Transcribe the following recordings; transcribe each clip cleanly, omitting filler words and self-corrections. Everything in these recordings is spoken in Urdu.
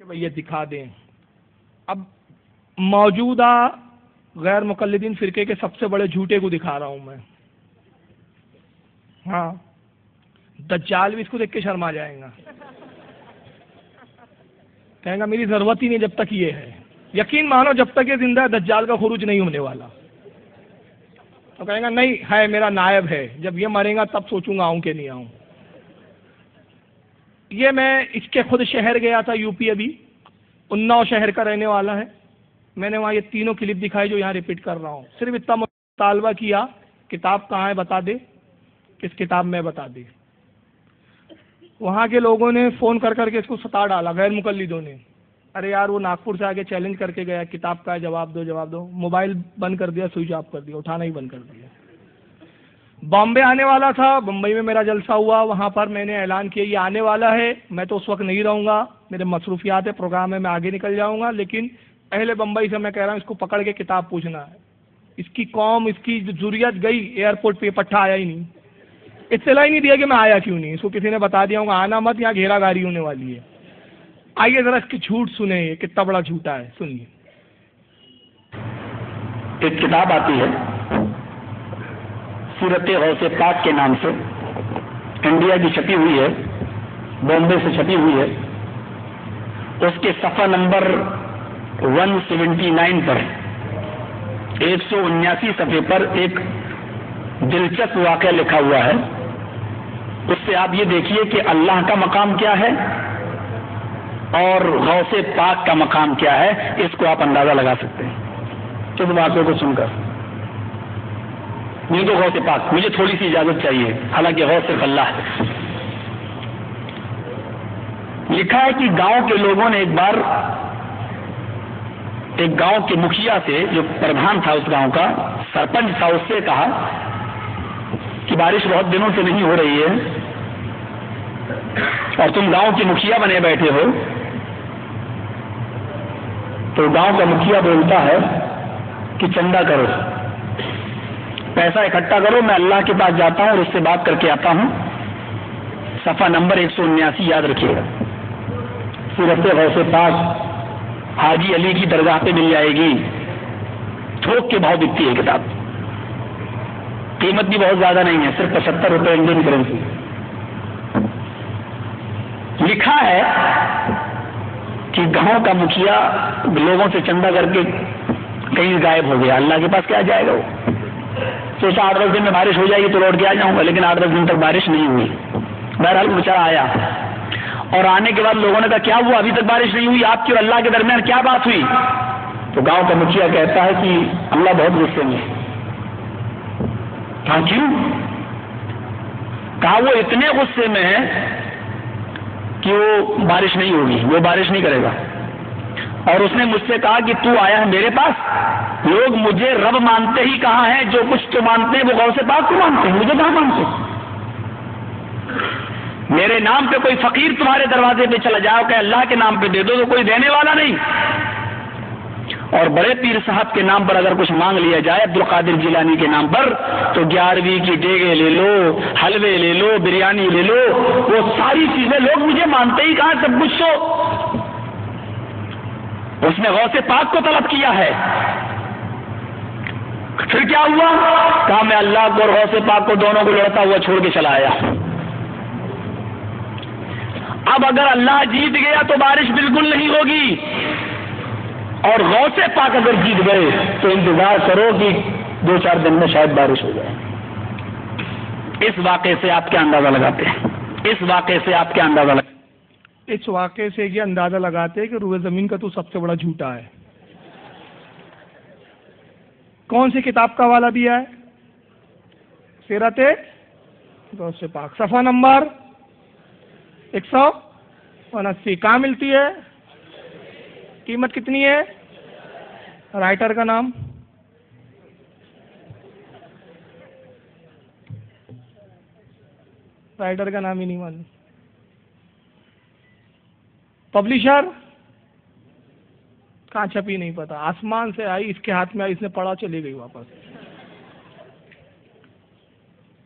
کہ بھئی یہ دکھا دیں. اب موجودہ غیر مقلدین فرقے کے سب سے بڑے جھوٹے کو دکھا رہا ہوں میں. ہاں دجال بھی اس کو دیکھ کے شرما جائے گا, کہیں گا میری ضرورت ہی نہیں جب تک یہ ہے. یقین مانو جب تک یہ زندہ ہے دجال کا خروج نہیں ہونے والا. تو کہیں گا نہیں ہے میرا نائب ہے, جب یہ مرے گا تب سوچوں گا آؤں کہ نہیں آؤں. یہ میں اس کے خود شہر گیا تھا یو پی, ابھی اناؤ شہر کا رہنے والا ہے. میں نے وہاں یہ تینوں کلپ دکھائی جو یہاں ریپیٹ کر رہا ہوں. صرف اتنا مطالبہ کیا کتاب کہاں ہے بتا دے, کس کتاب میں بتا دے. وہاں کے لوگوں نے فون کر کر کے اس کو ستا ڈالا, غیر مقلدوں نے. ارے یار وہ ناگپور سے آگے چیلنج کر کے گیا کتاب کا ہے, جواب دو جواب دو. موبائل بند کر دیا, سوئچ آف کر دیا, اٹھانا ہی بند کر دیا. بامبے آنے والا تھا, بمبئی میں میرا جلسہ ہوا, وہاں پر میں نے اعلان کیا یہ آنے والا ہے. میں تو اس وقت نہیں رہوں گا, میرے مصروفیات ہے, پروگرام ہے, میں آگے نکل جاؤں گا. لیکن اہل بمبئی سے میں کہہ رہا ہوں اس کو پکڑ کے کتاب پوچھنا ہے. اس کی قوم, اس کی ضروریت گئی, ایئرپورٹ پہ پٹھا آیا ہی نہیں, اطلاع ہی نہیں دیا کہ میں آیا کیوں نہیں. اس کو کسی نے بتا دیا ہوگا آنا مت, یہاں گھیرا گاری ہونے والی ہے. آئیے ذرا اس کی جھوٹ سنیں, یہ کتنا بڑا جھوٹا ہے, سنیے. ایک کتاب آتی ہے سیرت غوث پاک کے نام سے, انڈیا کی چھپی ہوئی ہے, بامبے سے چھپی ہوئی ہے. اس کے صفحہ نمبر 179 پر 179 صفحے پر ایک دلچسپ واقعہ لکھا ہوا ہے. اس سے آپ یہ دیکھیے کہ اللہ کا مقام کیا ہے اور غوث پاک کا مقام کیا ہے, اس کو آپ اندازہ لگا سکتے ہیں اس واقعے کو سن کر. نہیں تو غوث پاک, مجھے تھوڑی سی اجازت چاہیے, حالانکہ غوث صرف اللہ ہے. لکھا ہے کہ گاؤں کے لوگوں نے ایک بار ایک گاؤں کے مکھیا سے, جو پردھان تھا اس گاؤں کا, سرپنچ تھا, اس سے کہا کہ بارش بہت دنوں سے نہیں ہو رہی ہے اور تم گاؤں کے مکھیا بنے بیٹھے ہو. تو گاؤں کا مکھیا بولتا ہے کہ چندہ کرو, پیسہ اکٹھا کرو, میں اللہ کے پاس جاتا ہوں اور اس سے بات کر کے آتا ہوں. صفحہ نمبر 179 یاد رکھیے گا. سورت غوث پاک حاجی علی کی درگاہ پہ مل جائے گی, تھوک کے بھاؤ بکتی ہے کتاب, قیمت بھی بہت زیادہ نہیں ہے, صرف 75 روپے انڈین کرنسی. لکھا ہے کہ گاؤں کا مکھیا لوگوں سے چندہ کر کے کہیں غائب ہو گیا, اللہ کے پاس کیا جائے گا وہ. سوچا 8-10 دن میں بارش ہو جائے گی تو لوٹ کے آ جاؤں گا, لیکن 8-10 دن تک بارش نہیں ہوئی. بہرحال بیچارہ آیا, اور آنے کے بعد لوگوں نے کہا کیا ہوا, ابھی تک بارش نہیں ہوئی, آپ کی اور اللہ کے درمیان کیا بات ہوئی. تو گاؤں کا مکھیا کہتا ہے کہ اللہ بہت غصے میں. کہا کیوں؟ کہا وہ اتنے غصے میں ہے کہ وہ بارش نہیں ہوگی, وہ بارش نہیں کرے گا. اور اس نے مجھ سے کہا کہ تو آیا ہے میرے پاس, لوگ مجھے رب مانتے ہی کہاں ہیں, جو کچھ تو مانتے ہیں وہ غوث پاک کو مانتے ہیں, مجھے کہاں مانتے. میرے نام پہ کوئی فقیر تمہارے دروازے پہ چلا جاؤ کہ اللہ کے نام پہ دے دو تو کوئی دینے والا نہیں, اور بڑے پیر صاحب کے نام پر اگر کچھ مانگ لیا جائے, عبد القادر جیلانی کے نام پر, تو 11ویں کی دیگیں لے لو, حلوے لے لو, بریانی لے لو, وہ ساری چیزیں لوگ مجھے مانتے ہی کہاں, سب کچھ تو اس نے غوث پاک کو طلب کیا ہے. پھر کیا ہوا, کہا میں اللہ کو اور غوث پاک کو دونوں کو لڑتا ہوا چھوڑ کے چلا آیا. اب اگر اللہ جیت گیا تو بارش بالکل نہیں ہوگی, اور غوث پاک اگر جیت گئے تو انتظار کرو کہ 2-4 دن میں شاید بارش ہو جائے. اس واقعے سے آپ کیا اندازہ لگاتے ہیں, اس واقعے سے آپ کیا اندازہ لگاتے ہیں, اس واقعے سے یہ اندازہ لگاتے ہیں کہ روئے زمین کا تو سب سے بڑا جھوٹا ہے. کون سی کتاب کا حوالہ دیا ہے؟ سیرت غوث پاک, صفحہ نمبر 179. کہاں ملتی ہے, قیمت کتنی ہے, رائٹر کا نام, رائٹر کا نام ہی نہیں معلوم, پبلشر کہاں چھپی نہیں پتا, آسمان سے آئی, اس کے ہاتھ میں آئی, اس نے پڑھا, چلی گئی واپس.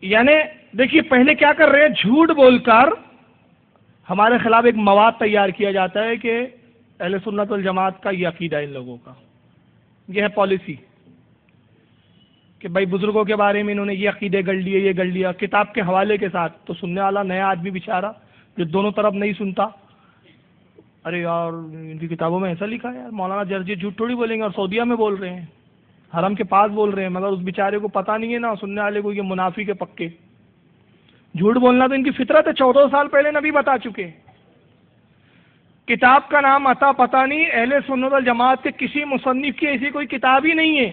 یعنی دیکھیے پہلے کیا کر رہے ہیں, جھوٹ بول کر ہمارے خلاف ایک مواد تیار کیا جاتا ہے کہ اہل سنت والجماعت کا یہ عقیدہ ہے ان لوگوں کا، یہ ہے پالیسی کہ بھائی بزرگوں کے بارے میں انہوں نے یہ عقیدے گڑھ لیے، یہ گڑھ لیا کتاب کے حوالے کے ساتھ. تو سننے والا نیا آدمی بیچارہ جو دونوں طرف نہیں سنتا، ارے یار ان کی کتابوں میں ایسا لکھا ہے، یار مولانا جرجی جھوٹ تھوڑی بولیں گے، اور سعودیہ میں بول رہے ہیں، حرم کے پاس بول رہے ہیں، مگر اس بیچارے کو پتہ نہیں ہے نا، سننے والے کو، یہ منافق ہے پکے. جھوٹ بولنا تو ان کی فطرت ہے، 14 سال پہلے نبی بتا چکے. کتاب کا نام عطا پتہ نہیں، اہل سنت والجماعت کے کسی مصنف کی ایسی کوئی کتاب ہی نہیں ہے.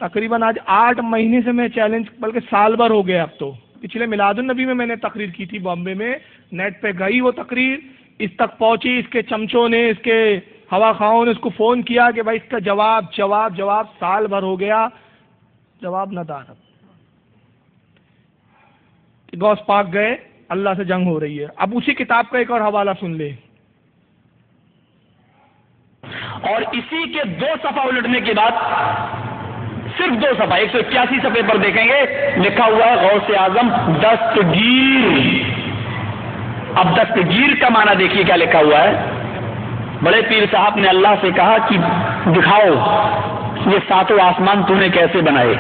تقریباً آج 8 مہینے سے میں چیلنج، بلکہ سال بھر ہو گیا اب تو. پچھلے میلاد النبی میں نے تقریر کی تھی بامبے میں، نیٹ پہ گئی وہ تقریر، اس تک پہنچی، اس کے چمچوں نے، اس کے ہوا خواہوں نے اس کو فون کیا کہ بھائی اس کا جواب، سال بھر ہو گیا جواب نہ دار. غوث پاک گئے، اللہ سے جنگ ہو رہی ہے. اب اسی کتاب کا ایک اور حوالہ سن لے. اور اسی کے 2 صفحہ الٹنے کے بعد، صرف 2 صفحہ 181 صفحے پر دیکھیں گے لکھا ہوا ہے غوث اعظم دستگیر. اب دستگیر کا معنی دیکھیے کیا لکھا ہوا ہے. بڑے پیر صاحب نے اللہ سے کہا کہ دکھاؤ یہ 7 آسمان تو نے کیسے بنائے.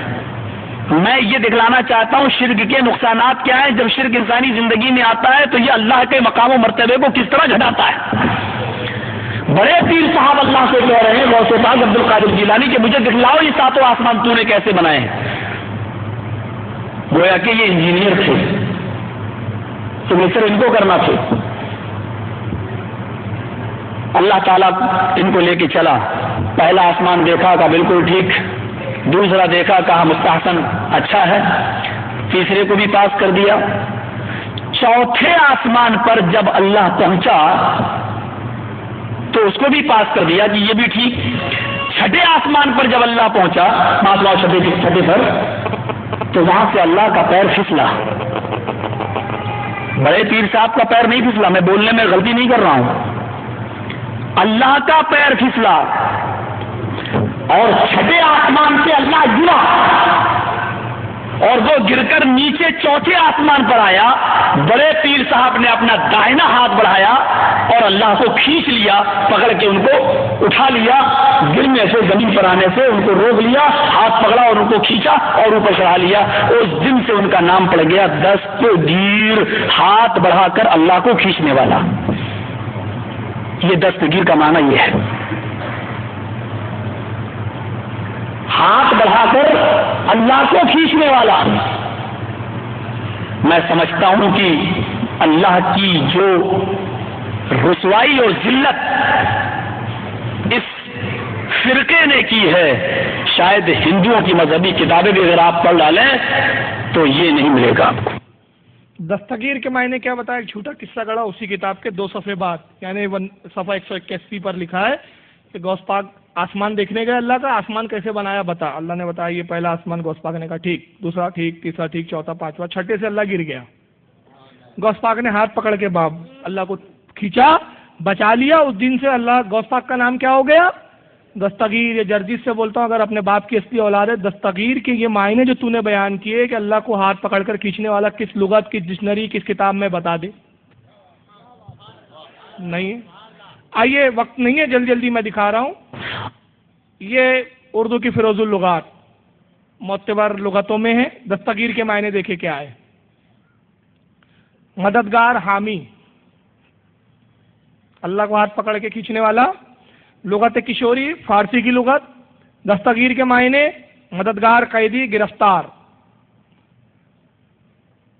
میں یہ دکھلانا چاہتا ہوں شرک کے نقصانات کیا ہیں. جب شرک انسانی زندگی میں آتا ہے تو یہ اللہ کے مقام و مرتبے کو کس طرح گھٹاتا ہے. بڑے پیر صاحب اللہ سے کہہ رہے ہیں غوث پاک عبد القادر جیلانی کہ مجھے دکھلاؤ یہ 7 آسمان تو نے کیسے بنائے ہیں. گویا کہ یہ انجینئر تھے، سگنیچر ان کو کرنا تھے. اللہ تعالیٰ ان کو لے کے چلا. پہلا آسمان دیکھا کہا بالکل ٹھیک، دوسرا دیکھا کہا مستحسن اچھا ہے، تیسرے کو بھی پاس کر دیا. چوتھے آسمان پر جب اللہ پہنچا تو اس کو بھی پاس کر دیا کہ یہ بھی ٹھیک. چھٹے آسمان پر جب اللہ پہنچا، چھٹے پر، تو وہاں سے اللہ کا پیر پھسلا. بڑے پیر صاحب کا پیر نہیں پھسلا، میں بولنے میں غلطی نہیں کر رہا ہوں، اللہ کا پیر پھسلا. اور چھٹے آسمان سے اللہ گرا، اور وہ گر کر نیچے چوتھے آسمان پر آیا. بڑے پیر صاحب نے اپنا دائنا ہاتھ بڑھایا اور اللہ کو کھینچ لیا، پکڑ کے ان کو اٹھا لیا. گرنے سے، زمین پر آنے سے ان کو روک لیا، ہاتھ پکڑا اور ان کو کھینچا اور اوپر چڑھا لیا. اس دن سے ان کا نام پڑ گیا دستگیر، ہاتھ بڑھا کر اللہ کو کھینچنے والا. یہ دستگیر کا معنی یہ ہے، ہاتھ بڑھا کر اللہ کو کھینچنے والا. میں سمجھتا ہوں کہ اللہ کی جو رسوائی اور ذلت اس فرقے نے کی ہے، شاید ہندوؤں کی مذہبی کتابیں بھی اگر آپ پڑھ ڈالیں تو یہ نہیں ملے گا آپ کو. دستگیر کے معنی کیا بتایا؟ ایک جھوٹا قصہ گڑا اسی کتاب کے 2 صفحے بعد، یعنی صفحہ 181 پر لکھا ہے کہ غوث پاک آسمان دیکھنے گئے. اللہ کا آسمان کیسے بنایا بتا. اللہ نے بتایا یہ پہلا آسمان. غوث پاک نے کہا ٹھیک، دوسرا ٹھیک، تیسرا ٹھیک، چوتھا، پانچواں، چھٹے سے اللہ گر گیا. غوث پاک نے ہاتھ پکڑ کے اللہ کو کھینچا، بچا لیا. اس دن سے اللہ، غوث پاک کا نام کیا ہو گیا؟ دستگیر. یہ جرجیت سے بولتا ہوں، اگر اپنے باپ کی اصلی اولاد ہے، دستگیر کے یہ معنی جو تو نے بیان کیے کہ اللہ کو ہاتھ پکڑ کر کھینچنے والا، کس لغت، کس ڈکشنری، کس کتاب میں بتا دے. نہیں ہے. آئیے، وقت نہیں ہے، جلدی میں دکھا رہا ہوں. یہ اردو کی فیروز اللغات معتبر لغتوں میں ہے. دستگیر کے معنی دیکھیں کیا ہے. مددگار، حامی، اللہ کو ہاتھ پکڑ کے کھینچنے والا. لغت کشوری، فارسی کی لغت. دستگیر کے معنی مددگار، قیدی، گرفتار.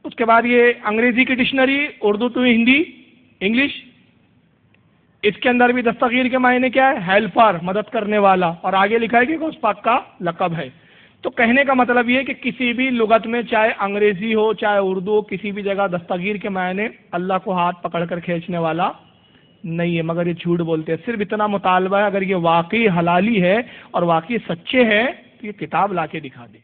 اس کے بعد یہ انگریزی کی dictionary, Urdu to Hindi, English. اس کے اندر بھی دستگیر کے معنی کیا ہے؟ ہیلپر، مدد کرنے والا. اور آگے لکھا ہے کہ غوث پاک کا لقب ہے. تو کہنے کا مطلب یہ کہ کسی بھی لغت میں، چاہے انگریزی ہو چاہے اردو ہو، کسی بھی جگہ دستگیر کے معنی اللہ کو ہاتھ پکڑ کر کھینچنے والا نہیں ہے. مگر یہ جھوٹ بولتے ہیں. صرف اتنا مطالبہ ہے، اگر یہ واقعی حلالی ہے اور واقعی سچے ہیں تو یہ کتاب لا کے دکھا دے.